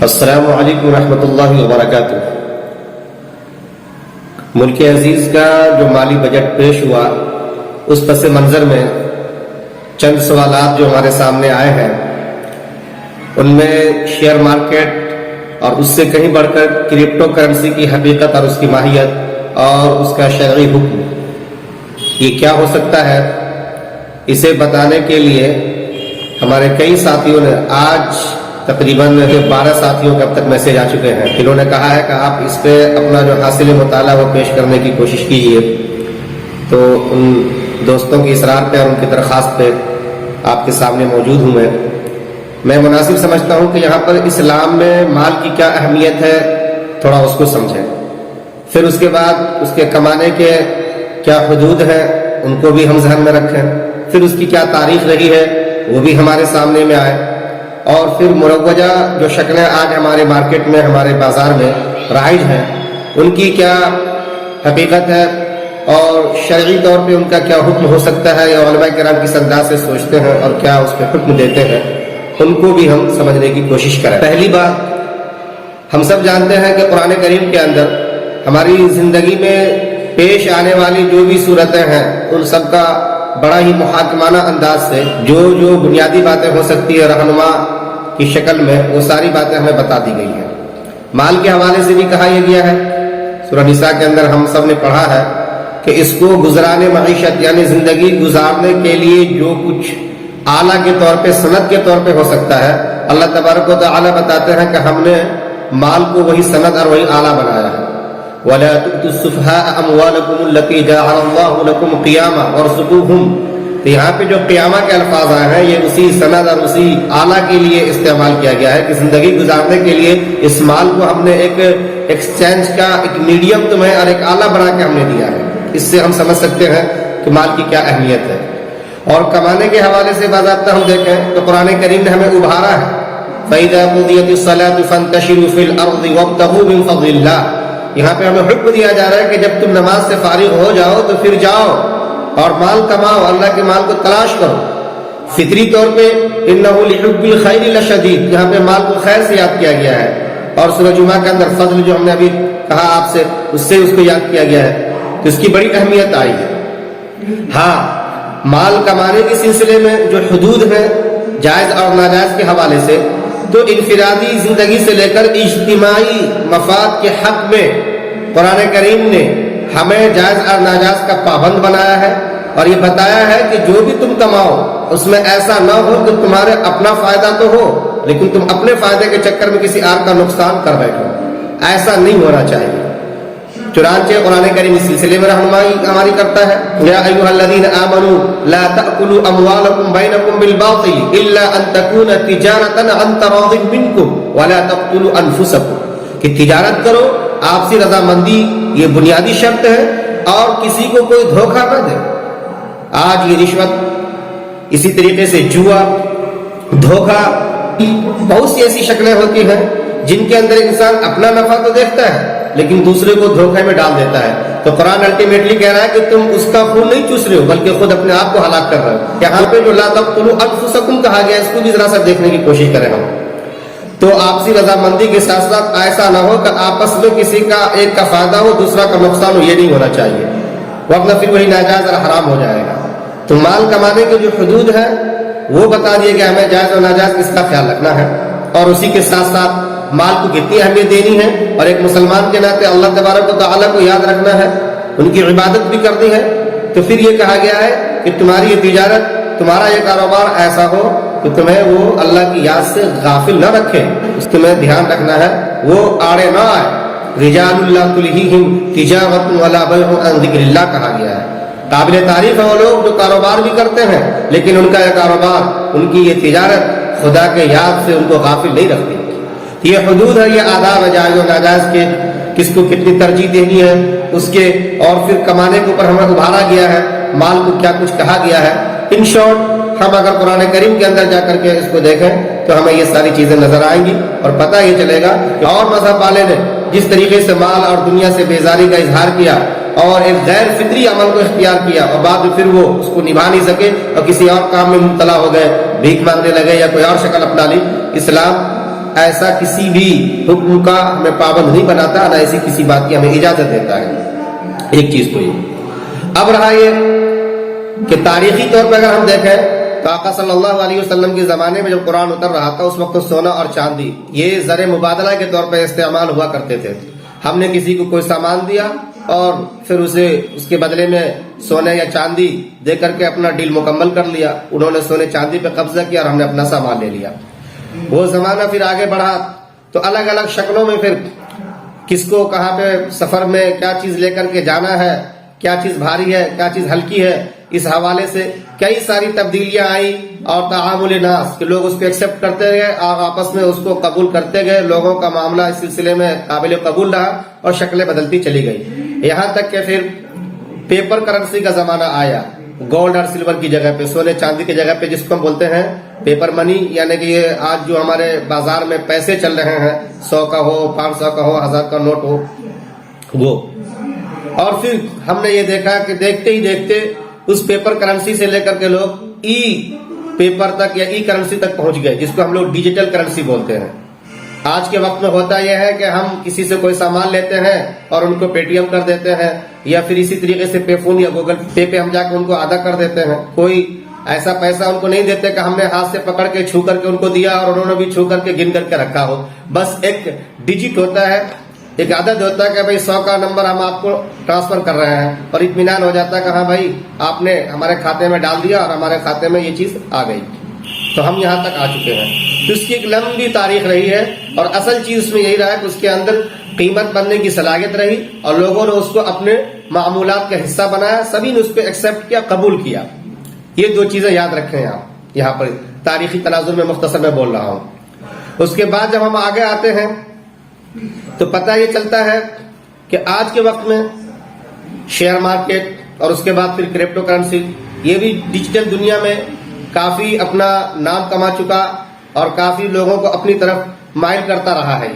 السلام علیکم ورحمۃ اللہ وبرکاتہ۔ ملک عزیز کا جو مالی بجٹ پیش ہوا اس پس منظر میں چند سوالات جو ہمارے سامنے آئے ہیں ان میں شیئر مارکیٹ اور اس سے کہیں بڑھ کر کرپٹو کرنسی کی حقیقت اور اس کی ماہیت اور اس کا شرعی حکم یہ کیا ہو سکتا ہے، اسے بتانے کے لیے ہمارے کئی ساتھیوں نے آج تقریباً 12 ساتھیوں کے اب تک میسج آ چکے ہیں، انہوں نے کہا ہے کہ آپ اس پہ اپنا جو حاصل مطالعہ وہ پیش کرنے کی کوشش کیجیے۔ تو ان دوستوں کی اصرار پہ اور ان کی درخواست پہ آپ کے سامنے موجود ہوں میں مناسب سمجھتا ہوں کہ یہاں پر اسلام میں مال کی کیا اہمیت ہے تھوڑا اس کو سمجھیں، پھر اس کے بعد اس کے کمانے کے کیا حدود ہیں ان کو بھی ہم ذہن میں رکھیں، پھر اس کی کیا تاریخ رہی ہے وہ بھی ہمارے سامنے میں آئے، اور پھر مروجہ جو شکلیں آج ہمارے مارکیٹ میں ہمارے بازار میں رائج ہیں ان کی کیا حقیقت ہے اور شرعی طور پہ ان کا کیا حکم ہو سکتا ہے، یا علماء کرام کس انداز سے سوچتے ہیں اور کیا اس پہ حکم دیتے ہیں، ان کو بھی ہم سمجھنے کی کوشش کریں۔ پہلی بات، ہم سب جانتے ہیں کہ قرآن کریم کے اندر ہماری زندگی میں پیش آنے والی جو بھی صورتیں ہیں ان سب کا بڑا ہی محاکمانہ انداز سے جو بنیادی باتیں ہو سکتی ہے رہنما کی شکل میں وہ ساری باتیں ہمیں بتا دی گئی ہیں۔ مال کے حوالے سے بھی کہا یہ گیا ہے، سورہ نساء کے اندر ہم سب نے پڑھا ہے کہ اس کو گزرانے معیشت یعنی زندگی گزارنے کے لیے جو کچھ اعلیٰ کے طور پہ سند کے طور پہ ہو سکتا ہے، اللہ تبارک و تعالیٰ بتاتے ہیں کہ ہم نے مال کو وہی سند اور وہی اعلیٰ بنایا ہے۔ وَلَا تُؤْتُوا السُّفَهَاءَ أَمْوَالَكُمُ الَّتِي جَعَلَ اللَّهُ لَكُمْ قِيَامًا وَارْزُقُوهُمْ۔ تو یہاں پہ جو قیامہ کے الفاظ آئے ہیں یہ اسی سند اور اسی اعلیٰ کے لیے استعمال کیا گیا ہے کہ زندگی گزارنے کے لیے اس مال کو ہم نے ایک ایکسچینج کا ایک میڈیم تمہیں اور ایک اعلیٰ بنا کے ہم نے دیا ہے۔ اس سے ہم سمجھ سکتے ہیں کہ مال کی کیا اہمیت ہے۔ اور کمانے کے حوالے سے باضابطہ ہم دیکھیں تو قرآن کریم نے ہمیں ابھارا ہے، فَإِذَا قُضِيَتِ الصَّلَاةُ فَانتَشِرُوا فِي الْأَرْضِ وَابْتَغُوا مِن فَضْلِ اللَّهِ۔ یہاں پہ ہمیں حکم دیا جا رہا ہے کہ جب تم نماز سے فارغ ہو جاؤ تو پھر جاؤ اور مال کماؤ، اللہ کے مال کو تلاش کرو۔ فطری طور پہ اِنَّهُ لِحُبِّ الْخَيْرِ لَشَدِيدٌ، یہاں پہ مال کو خیر سے یاد کیا گیا ہے، اور سورہ جمعہ کے اندر فضل جو ہم نے ابھی کہا آپ سے اس سے اس کو یاد کیا گیا ہے، تو اس کی بڑی اہمیت آئی ہے۔ ہاں، مال کمانے کے سلسلے میں جو حدود ہیں جائز اور ناجائز کے حوالے سے، تو انفرادی زندگی سے لے کر اجتماعی مفاد کے حق میں قرآن کریم نے ہمیں جائز اور ناجائز کا پابند بنایا ہے، اور یہ بتایا ہے کہ جو بھی تم کماؤ اس میں ایسا نہ ہو کہ تمہارے اپنا فائدہ تو ہو لیکن تم اپنے فائدے کے چکر میں کسی اور کا نقصان کر بیٹھو، ایسا نہیں ہونا چاہیے۔ چنانچہ قرآن کریم اس سلسلے میں رہنمائی ہماری کرتا ہے، یا ایھا الذین آمنوا لا تأکلوا اموالکم بینکم بالباطل الا ان تکون تجارۃ عن تراض منکم ولا تقتلوا انفسکم، کہ تجارت کرو، آپسی رضامندی یہ بنیادی شرط ہے، اور کسی کو کوئی دھوکہ نہ دے۔ آج یہ رشوت، اسی طریقے سے جوا، دھوکہ، بہت سی ایسی شکلیں ہوتی ہیں جن کے اندر انسان اپنا نفع تو دیکھتا ہے لیکن دوسرے کو دھوکے میں ڈال دیتا ہے۔ تو قرآن الٹیمیٹلی کہہ رہا ہے کہ تم اس کا خون نہیں چوس رہے ہو بلکہ خود اپنے آپ کو ہلاک کر رہے ہو۔ یہاں پہ جو لا تقتلوا انفسکم کہا گیا اس کو بھی ذرا سا دیکھنے کی کوشش کریں ہم، تو آپسی رضامندی کے ساتھ ساتھ ایسا نہ ہو کہ آپس میں کسی کا ایک کا فائدہ ہو دوسرا کا نقصان ہو، یہ نہیں ہونا چاہیے، ورنہ پھر وہی ناجائز اور حرام ہو جائے گا۔ تو مال کمانے کے جو حدود ہیں وہ بتا دیے کہ ہمیں جائز اور ناجائز اس کا خیال رکھنا ہے، اور اسی کے ساتھ ساتھ مال کو کتنی اہمیت دینی ہے، اور ایک مسلمان کے ناطے اللہ تبارک و تعالیٰ کو یاد رکھنا ہے، ان کی عبادت بھی کرنی ہے۔ تو پھر یہ کہا گیا ہے کہ تمہاری یہ تجارت، تمہارا یہ کاروبار ایسا ہو کہ تمہیں وہ اللہ کی یاد سے غافل نہ رکھے، اس تمہیں دھیان رکھنا ہے، وہ آڑے نہ آئے۔ رجال لا تلہیہم تجارۃ ولا بیع عن ذکر اللہ کہا گیا ہے۔ قابل تعریف ہے وہ لوگ جو کاروبار بھی کرتے ہیں لیکن ان کا یہ کاروبار، ان کی یہ تجارت خدا کے یاد سے ان کو غافل نہیں رکھتی۔ یہ حدود ہے، یہ آداب ہے جائز و ناجائز کے، کس کو کتنی ترجیح دینی ہے اس کے، اور پھر کمانے کے اوپر ہمیں ابھارا گیا ہے، مال کو کیا کچھ کہا گیا ہے۔ ان شارٹ ہم اگر قرآن کریم کے اندر جا کر کے اس کو دیکھیں تو ہمیں یہ ساری چیزیں نظر آئیں گی، اور پتہ یہ چلے گا کہ اور مذہب والے نے جس طریقے سے مال اور دنیا سے بیزاری کا اظہار کیا اور ایک غیر فطری عمل کو اختیار کیا، اور بعد میں پھر وہ اس کو نبھا نہیں سکے اور کسی اور کام میں مبتلا ہو گئے، بھیک مانگنے لگے یا کوئی اور شکل اپنا لی، اسلام ایسا کسی بھی حکم کا ہمیں پابند نہیں بناتا، نہ ایسی کسی بات کی ہمیں اجازت دیتا ہے۔ ایک چیز تو یہ۔ اب رہا یہ کہ تاریخی طور پہ اگر ہم دیکھیں تو آقا صلی اللہ علیہ وسلم کے زمانے میں جب قرآن اتر رہا تھا اس وقت سونا اور چاندی یہ زر مبادلہ کے طور پہ استعمال ہوا کرتے تھے۔ ہم نے کسی کو کوئی سامان دیا اور پھر اسے اس کے بدلے میں سونے یا چاندی دے کر کے اپنا ڈیل مکمل کر لیا، انہوں نے سونے چاندی پہ قبضہ کیا اور ہم نے اپنا سامان لے لیا۔ وہ زمانہ پھر آگے بڑھا تو الگ الگ شکلوں میں پھر کس کو کہاں پہ سفر میں کیا چیز لے کر کے جانا ہے، کیا چیز بھاری ہے کیا چیز ہلکی ہے، اس حوالے سے کئی ساری تبدیلیاں آئی اور تعامل ناس کہ لوگ اس کو ایکسپٹ کرتے گئے اور آپس میں اس کو قبول کرتے گئے، لوگوں کا معاملہ اس سلسلے میں قابل قبول رہا اور شکلیں بدلتی چلی گئی، یہاں تک کہ پھر پیپر کرنسی کا زمانہ آیا، گولڈ اور سلور کی جگہ پہ، سونے چاندی کی جگہ پہ جس کو ہم بولتے ہیں پیپر منی، یعنی کہ یہ آج جو ہمارے بازار میں پیسے چل رہے ہیں 100 کا ہو 500 کا ہو 1000 کا نوٹ ہو وہ۔ اور پھر ہم نے یہ دیکھا کہ دیکھتے ہی دیکھتے اس پیپر کرنسی سے لے کر کے لوگ ای پیپر تک یا ای کرنسی تک پہنچ گئے، جس کو ہم لوگ ڈیجیٹل کرنسی بولتے ہیں۔ آج کے وقت میں ہوتا یہ ہے کہ ہم کسی سے کوئی سامان لیتے ہیں اور ان کو پے ٹی ایم کر دیتے ہیں، یا پھر اسی طریقے سے پے فون یا گوگل پے پہ ہم جا کے ان کو ادا کر دیتے ہیں۔ کوئی ایسا پیسہ ان کو نہیں دیتے کہ ہم نے ہاتھ سے پکڑ کے چھو کر کے ان کو دیا اور انہوں نے بھی چھو کر کے گن کر کے رکھا ہو، بس ایک ڈیجٹ ہوتا ہے، ایک عدد ہوتا ہے کہ بھائی 100 کا نمبر ہم آپ کو ٹرانسفر کر رہے ہیں، اور اطمینان ہو جاتا ہے کہ ہاں بھائی آپ نے ہمارے کھاتے میں ڈال دیا اور ہمارے کھاتے میں یہ چیز آ گئی، تو ہم یہاں تک آ چکے ہیں۔ تو اس کی ایک لمبی تاریخ رہی ہے اور اصل چیز اس میں یہی رہا کہ اس کے اندر قیمت بننے کی صلاحیت رہی اور لوگوں نے اس کو اپنے معمولات کا حصہ بنایا، سبھی نے اس پہ ایکسپٹ کیا، قبول کیا۔ یہ دو چیزیں یاد رکھیں آپ، یہاں پر تاریخی تناظر میں مختصر میں بول رہا ہوں۔ اس کے بعد جب ہم آگے آتے ہیں تو پتہ یہ چلتا ہے کہ آج کے وقت میں شیئر مارکیٹ اور اس کے بعد پھر کرپٹو کرنسی یہ بھی ڈیجیٹل دنیا میں کافی اپنا نام کما چکا اور کافی لوگوں کو اپنی طرف مائل کرتا رہا ہے۔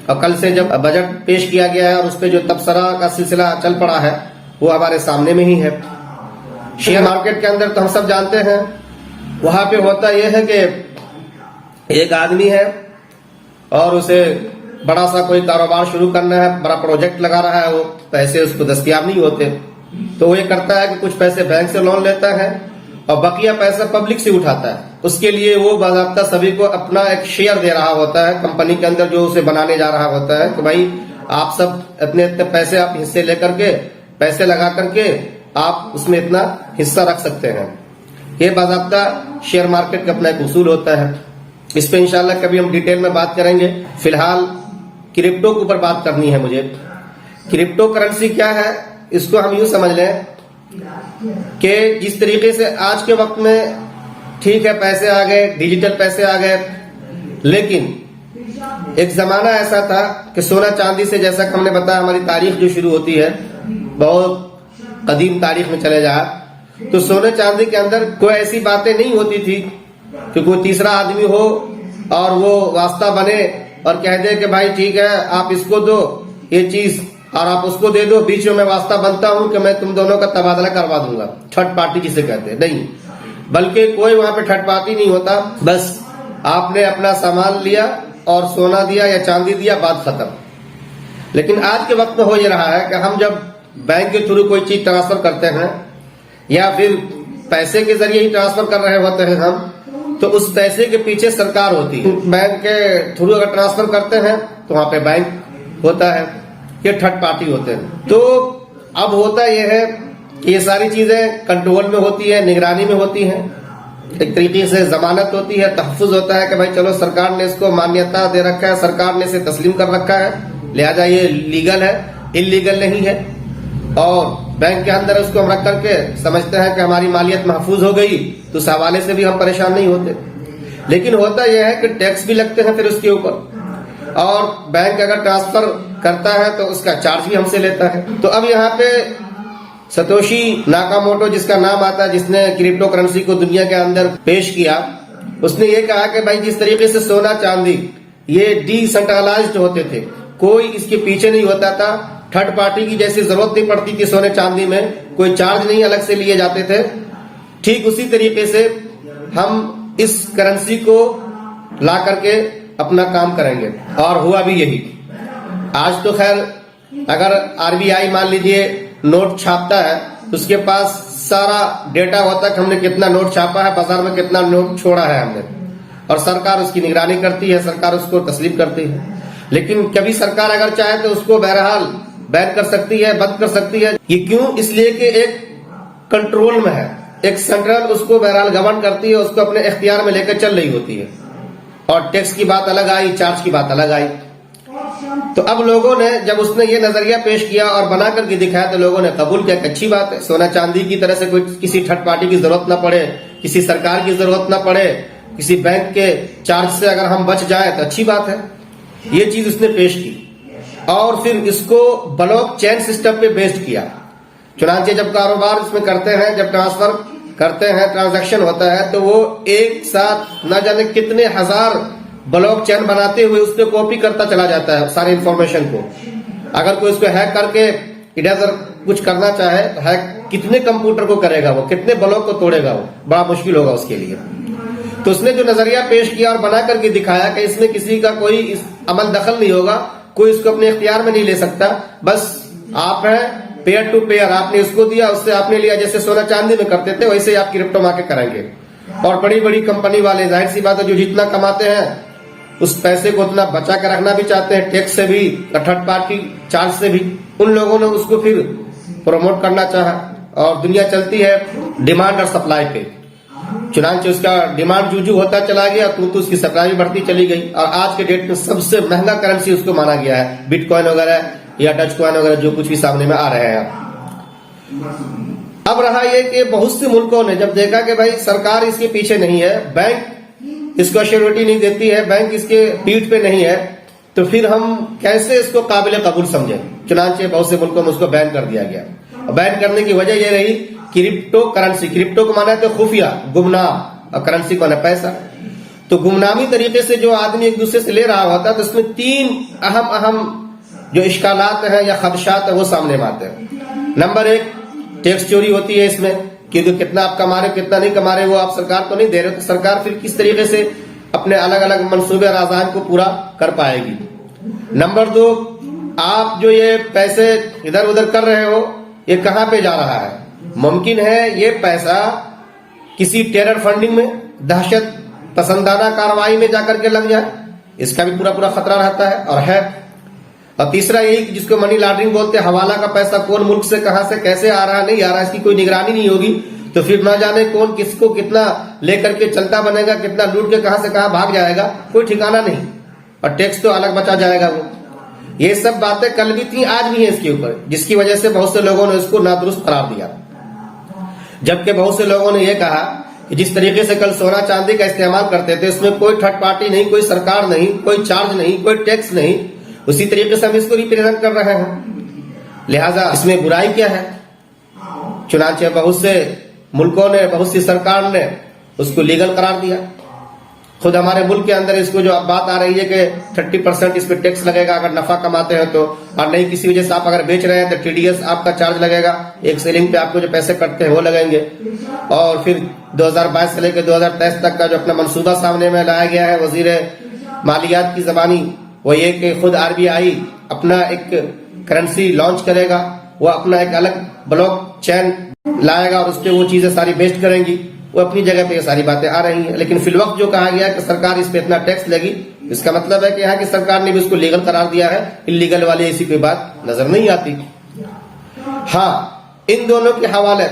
اور کل سے جب بجٹ پیش کیا گیا ہے اور اس پہ جو تبصرہ کا سلسلہ چل پڑا ہے وہ ہمارے سامنے میں ہی ہے۔ شیئر مارکیٹ کے اندر تو ہم سب جانتے ہیں وہاں پہ ہوتا یہ ہے کہ ایک آدمی ہے اور اسے بڑا سا کوئی کاروبار شروع کرنا ہے، بڑا پروجیکٹ لگا رہا ہے، وہ پیسے اس کو دستیاب نہیں ہوتے، تو وہ یہ کرتا ہے کہ کچھ پیسے بینک سے لون لیتا ہے اور بقیہ پیسہ پبلک سے اٹھاتا ہے۔ اس کے لیے وہ باضابطہ سبھی کو اپنا ایک شیئر دے رہا ہوتا ہے کمپنی کے اندر جو اسے بنانے جا رہا ہوتا ہے کہ بھائی آپ سب اتنے اتنے پیسے آپ حصے لے کر کے پیسے لگا کر کے آپ اس میں اتنا حصہ رکھ سکتے ہیں۔ یہ باضابطہ شیئر مارکیٹ کا اپنا ایک اصول ہوتا ہے، اس پہ انشاءاللہ کبھی ہم ڈیٹیل میں بات کریں گے۔ فی الحال کرپٹو کے اوپر بات کرنی ہے مجھے۔ کرپٹو کرنسی کیا ہے اس کو ہم یوں سمجھ لیں کہ جس طریقے سے آج کے وقت میں ٹھیک ہے پیسے آ گئے، ڈیجیٹل پیسے آ گئے، لیکن ایک زمانہ ایسا تھا کہ سونا چاندی سے، جیسا کہ ہم نے بتایا ہماری تاریخ جو شروع ہوتی ہے بہت قدیم تاریخ میں چلے جا، تو سونے چاندی کے اندر کوئی ایسی باتیں نہیں ہوتی تھی کہ کوئی تیسرا آدمی ہو اور وہ واسطہ بنے اور کہہ دے کہ بھائی ٹھیک ہے آپ اس کو دو یہ چیز اور آپ اس کو دے دو، بیچ میں واسطہ بنتا ہوں کہ میں تم دونوں کا تبادلہ کروا دوں گا، تھرڈ پارٹی جسے کہتے ہیں، نہیں، بلکہ کوئی وہاں پہ تھرڈ پارٹی نہیں ہوتا، بس آپ نے اپنا سامان لیا اور سونا دیا یا چاندی دیا، بات ختم۔ لیکن آج کے وقت میں ہو یہ رہا ہے کہ ہم جب بینک کے تھرو کوئی چیز ٹرانسفر کرتے ہیں یا پھر پیسے کے ذریعے ہی ٹرانسفر کر رہے ہوتے ہیں ہم، تو اس پیسے کے پیچھے سرکار ہوتی ہے۔ بینک کے تھرو اگر ٹرانسفر کرتے ہیں تو وہاں پہ بینک ہوتا ہے، یہ تھرڈ پارٹی ہوتے ہیں۔ تو اب ہوتا یہ ہے کہ یہ ساری چیزیں کنٹرول میں ہوتی ہے، نگرانی میں ہوتی ہیں، ایک طریقے سے ضمانت ہوتی ہے، تحفظ ہوتا ہے کہ بھائی چلو سرکار نے اس کو مانیتا دے رکھا ہے، سرکار نے اسے تسلیم کر رکھا ہے، لہذا یہ لیگل ہے، انلیگل نہیں ہے، اور بینک کے اندر اس کو ہم رکھ کر کے سمجھتے ہیں کہ ہماری مالیت محفوظ ہو گئی، تو اس حوالے سے بھی ہم پریشان نہیں ہوتے۔ لیکن ہوتا یہ ہے کہ ٹیکس بھی لگتے ہیں پھر اس کے اوپر، اور بینک اگر ٹرانسفر کرتا ہے تو اس کا چارج بھی ہم سے لیتا ہے۔ تو اب یہاں پہ ستوشی ناکاموٹو جس کا نام آتا ہے، جس نے کرپٹو کرنسی کو دنیا کے اندر پیش کیا، اس نے یہ کہا کہ بھائی جس طریقے سے سونا چاندی یہ ڈی سینٹرلائزڈ ہوتے تھے، کوئی اس کے پیچھے نہیں ہوتا تھا، تھرڈ پارٹی کی جیسی ضرورت نہیں پڑتی تھی، سونے چاندی میں کوئی چارج نہیں الگ سے لیے جاتے تھے، ٹھیک اسی طریقے سے ہم اس کرنسی کو لا کر کے اپنا کام کریں گے، اور ہوا بھی یہی۔ آج تو خیر اگر RBI مان لیجئے نوٹ چھاپتا ہے تو اس کے پاس سارا ڈیٹا ہوتا ہے کہ ہم نے کتنا نوٹ چھاپا ہے، بازار میں کتنا نوٹ چھوڑا ہے ہم نے، اور سرکار اس کی نگرانی کرتی ہے، سرکار اس کو تسلیم کرتی ہے۔ لیکن کبھی سرکار اگر چاہے تو اس کو بہرحال بین کر سکتی ہے، بند کر سکتی ہے۔ یہ کیوں؟ اس لیے کہ ایک کنٹرول میں ہے، ایک سینٹرل اس کو بہرحال گورن کرتی ہے، اس کو اپنے اختیار میں لے کر چل رہی ہوتی ہے۔ اور ٹیکس کی بات الگ آئی، چارج کی بات الگ آئی۔ تو اب لوگوں نے جب اس نے یہ نظریہ پیش کیا اور بنا کر کے دکھایا تو لوگوں نے قبول کیا کہ اچھی بات ہے، سونا چاندی کی طرح سے کوئی کسی تھرڈ پارٹی کی ضرورت نہ پڑے، کسی سرکار کی ضرورت نہ پڑے، کسی بینک کے چارج سے اگر ہم بچ جائیں تو اچھی بات ہے۔ یہ چیز اس نے پیش کی اور پھر اس کو بلاک چین سسٹم پہ بیسڈ کیا۔ چنانچہ جب کاروبار اس میں کرتے ہیں، جب ٹرانسفر کرتے ہیں، ٹرانزیکشن ہوتا ہے تو وہ ایک ساتھ نہ جانے کتنے ہزار بلاک چین بناتے ہوئے اس پہ کاپی کرتا چلا جاتا ہے ساری انفارمیشن کو۔ اگر کوئی اس کو ہیک کر کے ادھر کچھ کرنا چاہے تو ہیک کتنے کمپیوٹر کو کرے گا، وہ کتنے بلاک کو توڑے گا، وہ بڑا مشکل ہوگا اس کے لیے۔ تو اس نے جو نظریہ پیش کیا اور بنا کر کے دکھایا کہ اس میں کسی کا کوئی عمل دخل نہیں ہوگا، کوئی اس کو اپنے اختیار میں نہیں لے سکتا، بس آپ ہیں پیئر ٹو پیئر، آپ نے اس کو دیا، اس سے آپ نے لیا، جیسے سونا چاندی میں کرتے تھے ویسے آپ کرپٹو مارکیٹ کریں گے۔ اور بڑی بڑی کمپنی والے ظاہر سی بات ہے جو جتنا کماتے ہیں اس پیسے کو اتنا بچا کے رکھنا بھی چاہتے ہیں، ٹیکس سے بھی، تھرڈ پارٹی چارج سے بھی۔ ان لوگوں نے اس کو پھر پروموٹ کرنا چاہا، اور دنیا چلتی ہے ڈیمانڈ اور سپلائی پہ۔ چنانچہ اس کا ڈیمانڈ جو ہوتا چلا گیا تو اس کی سپلائی بھی بڑھتی چلی گئی، اور آج کے ڈیٹ میں سب سے مہنگا کرنسی اس کو مانا گیا ہے، بٹ کوائن وغیرہ یا ڈچ کوائن وغیرہ جو کچھ بھی سامنے میں آ رہے ہیں۔ اب رہا یہ کہ بہت سے ملکوں نے جب دیکھا کہ بھائی سرکار اس کے پیچھے نہیں ہے، بینک اس کو شیورٹی نہیں دیتی ہے، بینک اس کے پیٹھ پہ نہیں ہے، تو پھر ہم کیسے اس کو قابل قبول سمجھیں؟ چنانچہ بہت سے ملکوں میں اس کو بین کر دیا گیا۔ بین کرنے کی وجہ یہ رہی کرپٹو کرنسی، کرپٹو کو مانا ہے تو خفیہ، گمنام، اور کرنسی کو مانا پیسہ۔ تو گمنامی طریقے سے جو آدمی ایک دوسرے سے لے رہا ہوتا ہے تو اس میں تین اہم جو اشکالات ہیں یا خدشات ہیں وہ سامنے آتے ہیں۔ نمبر ایک، ٹیکس چوری ہوتی ہے اس میں، کیونکہ کتنا آپ کما رہے کتنا نہیں کما رہے وہ آپ سرکار کو نہیں دے رہے، تو سرکار پھر کس طریقے سے اپنے الگ الگ منصوبے اور عزائم کو پورا کر پائے گی۔ نمبر دو، آپ جو یہ پیسے ادھر ادھر کر رہے ہو یہ کہاں پہ جا رہا ہے؟ ممکن ہے یہ پیسہ کسی ٹیرر فنڈنگ میں، دہشت پسندانہ کارروائی میں جا کر کے لگ جائے، اس کا بھی پورا خطرہ رہتا ہے اور ہے۔ اور تیسرا یہی جس کو منی لانڈرنگ بولتے ہیں، حوالہ کا پیسہ کون ملک سے کہاں سے کیسے آ رہا نہیں آ رہا، اس کی کوئی نگرانی نہیں ہوگی، تو پھر نہ جانے کون کس کو کتنا لے کر کے چلتا بنے گا، کتنا لوٹ کے کہاں سے کہاں بھاگ جائے گا، کوئی ٹھکانہ نہیں، اور ٹیکس تو الگ بچا جائے گا وہ۔ یہ سب باتیں کل بھی تھیں، آج بھی ہیں اس کے اوپر، جس کی وجہ سے بہت سے لوگوں نے اس کو نادرست قرار دیا، جبکہ بہت سے لوگوں نے یہ کہا کہ جس طریقے سے کل سونا چاندی کا استعمال کرتے تھے اس میں کوئی تھرڈ پارٹی نہیں، کوئی سرکار نہیں، کوئی چارج نہیں، کوئی ٹیکس نہیں، اسی طریقے سے ہم اس کو ریپرزینٹ کر رہے ہیں، لہذا اس میں برائی کیا ہے؟ چنانچہ بہت سے ملکوں نے، بہت سی سرکار نے اس کو لیگل قرار دیا۔ خود ہمارے ملک کے اندر اس کو جو اب بات آ رہی ہے کہ 30% اس پہ ٹیکس لگے گا اگر نفع کماتے ہیں تو، اور نہیں کسی وجہ سے آپ اگر بیچ رہے ہیں تو TDS آپ کا چارج لگے گا، ایک سیلنگ پہ آپ کو جو پیسے کٹتے ہیں وہ لگیں گے۔ اور پھر 2022 سے لے کے 2023 تک کا جو اپنا منصوبہ سامنے میں لایا گیا ہے وزیر مالیات کی زبانی، وہ یہ کہ خود RBI اپنا ایک کرنسی لانچ کرے گا، وہ اپنا ایک الگ بلاک چین لائے گا اور اس پہ وہ چیزیں ساری بیسٹ کریں گی۔ وہ اپنی جگہ پہ یہ ساری باتیں آ رہی ہیں، لیکن فی الوقت جو کہا گیا کہ سرکار اس پہ اتنا ٹیکس لگی، اس کا مطلب ہے کہ یہاں کی سرکار نے بھی اس کو لیگل قرار دیا ہے، انلیگل والی ایسی کوئی بات نظر نہیں آتی۔ ہاں، ان دونوں کے حوالے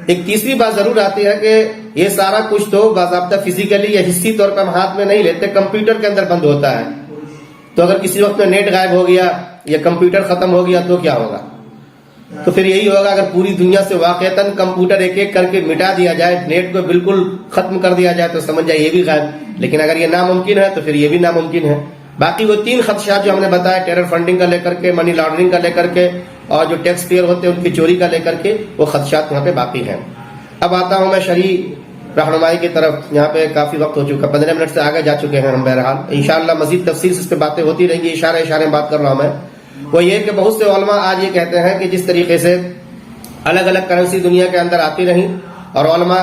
ایک تیسری بات ضرور آتی ہے کہ یہ سارا کچھ تو باضابطہ فزیکلی یا حصی طور پر ہم ہاتھ میں نہیں لیتے، کمپیوٹر کے اندر بند ہوتا ہے۔ تو اگر کسی وقت میں نیٹ غائب ہو گیا یا کمپیوٹر ختم ہو گیا تو کیا ہوگا؟ تو پھر یہی ہوگا اگر پوری دنیا سے واقعتاً کمپیوٹر ایک ایک کر کے مٹا دیا جائے، نیٹ کو بالکل ختم کر دیا جائے تو سمجھ جائے یہ بھی غائب، لیکن اگر یہ ناممکن ہے تو پھر یہ بھی ناممکن ہے۔ باقی وہ تین خدشات جو ہم نے بتایا، ٹیرر فنڈنگ کا لے کر کے، منی لانڈرنگ کا لے کر کے، اور جو ٹیکس پیئر ہوتے ہیں ان کی چوری کا لے کر کے، وہ خدشات یہاں پہ باقی ہیں۔ اب آتا ہوں میں شرعی رہنمائی کی طرف۔ یہاں پہ کافی وقت ہو چکا، 15 منٹ سے آگے جا چکے ہیں ہم، بہرحال انشاءاللہ مزید تفصیل سے اس پہ باتیں ہوتی رہیں گی، اشارے میں بات کر رہا ہوں میں۔ وہ یہ کہ بہت سے علماء آج یہ کہتے ہیں کہ جس طریقے سے الگ الگ کرنسی دنیا کے اندر آتی رہیں اور علماء